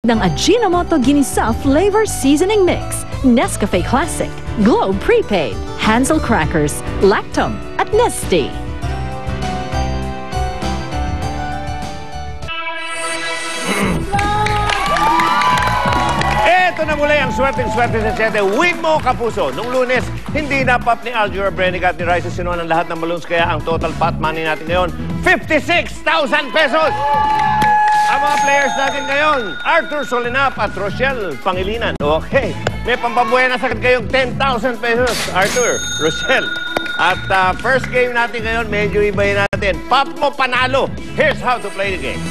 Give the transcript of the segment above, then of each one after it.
ng Ajinomoto Ginisa Flavor Seasoning Mix, Nescafe Classic, Globe Prepaid, Hansel Crackers, Lactum, at Nestea. Ito na muli ang swerte-swerte sa 7. Win mo, kapuso. Nung Lunes, hindi napap ni Aljura Brenica at ni Raisa Sinuan ang lahat ng balloons. Kaya ang total pot money natin ngayon, 56,000 pesos! Ang mga players natin ngayon, Arthur Solinap at Rochelle Pangilinan. Okay. May pampabuhay na sakit kayong 10,000 pesos. Arthur, Rochelle. At first game natin ngayon, medyo ibahin natin. Pop mo, panalo. Here's how to play the game.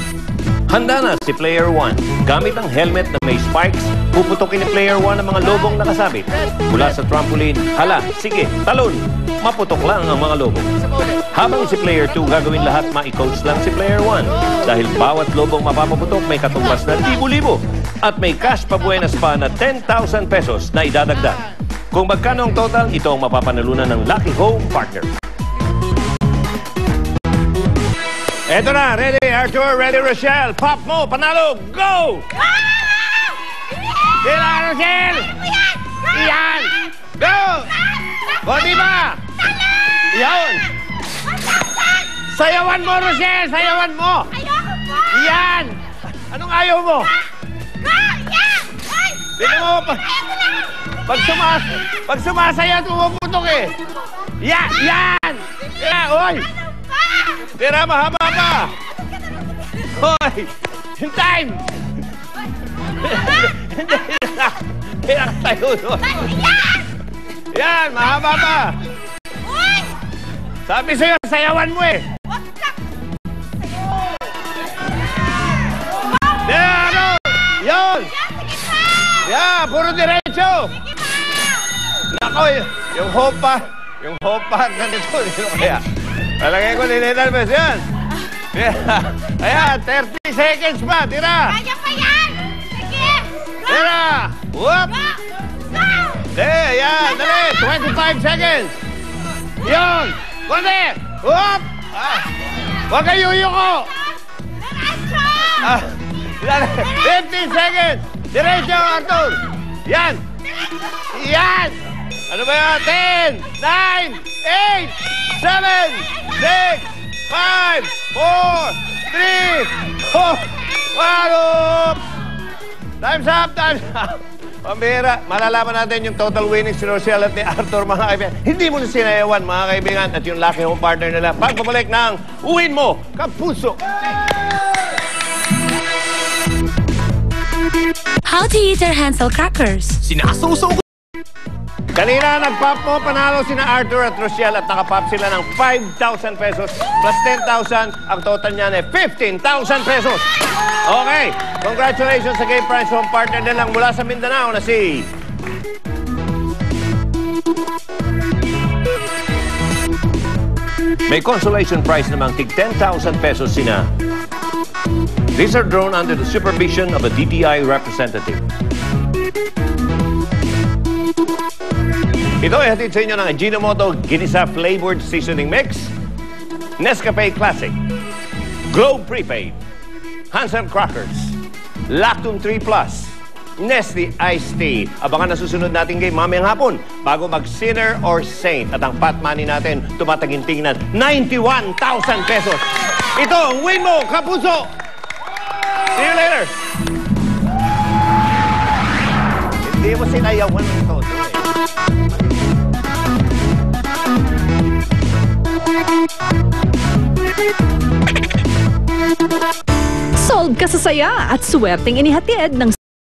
Handa na si Player 1. Gamit ang helmet na may spikes, puputokin ni Player 1 ang mga lobong nakasabit. Mula sa trampoline, hala, sige, talon. Maputok lang ang mga lobo. Habang si Player 2 gagawin lahat, ma-coach lang si Player 1. Dahil bawat lobong mapapaputok may katumbas na libo-libo. At may cash pabuenas pa na 10,000 pesos na idadagdag. Kung magkano ang total, ito ang mapapanalunan ng Lucky Home Partner. Eto na, ready Arthur, ready Rochelle. Pop mo, panalo, go! Sila Rochelle! Iyan! Go! Konti pa! Iyan! Sayawan mo, Rochelle! Sayawan mo! Ayoko po! Iyan! Anong ayaw mo? Tignan mo, pag sumasaya, tumuputok eh. Yan! Yan! Yan! Oy! Tira, mahaba pa! Hoy! Yung time! Hindi na tayo doon. Yan! Mahaba pa! Sabi sa'yo, sayawan mo eh! Yan! Ano? Yun! Yan! Puro diretso! Nako, yung hopa, ganito, kaya. Palagay ko, nilitalbes yan. Ayan, 30 seconds pa. Tira. Kaya pa yan. Sige. Tira. Whoop. Ayan, dali. 25 seconds. Yun. Kunti. Whoop. Huwag kayo yuko. 50 seconds. Diretso, Arthur. Yan. Yan. Ano ba yan? 10, 9, 8, 7, 6, 5, 4, 3, 2, 1. Time's up, time's up. Pambira, malalaman natin yung total winnings si Rochelle at ni Arthur, mga kaibigan. Hindi mo na sinayawan, mga kaibigan, at yung Lucky Home Partner nila. Pagbabalik ng Uwin Mo, Kapuso. How to eat our Hansel Crackers? Sinasawsaw ko. Kanina, nag-pop mo, panalo sina Arthur at Rochelle at nakapop sila ng 5,000 pesos plus 10,000. Ang total niyan ay 15,000 pesos. Okay, congratulations sa Game Prize Home Partner nilang mula sa Mindanao na si... May consolation prize namang tig 10,000 pesos sina. These are drawn under the supervision of a DTI representative. Ito ay hatid sa inyo ng Ajinomoto Ginisa Flavored Seasoning Mix, Nescafe Classic, Globe Prepaid, Hansel Crackers, Lactum 3 Plus, Nestea Iced Tea. Abangan na susunod nating game mamayang hapon bago mag-Sinner or Saint. At ang pot money natin tumataginting na 91,000 pesos. Ito ang Win Mo, Kapuso! See you later! Hindi mo sinayawan ng todo eh. Solve ka sa saya at swerteng inihatid ng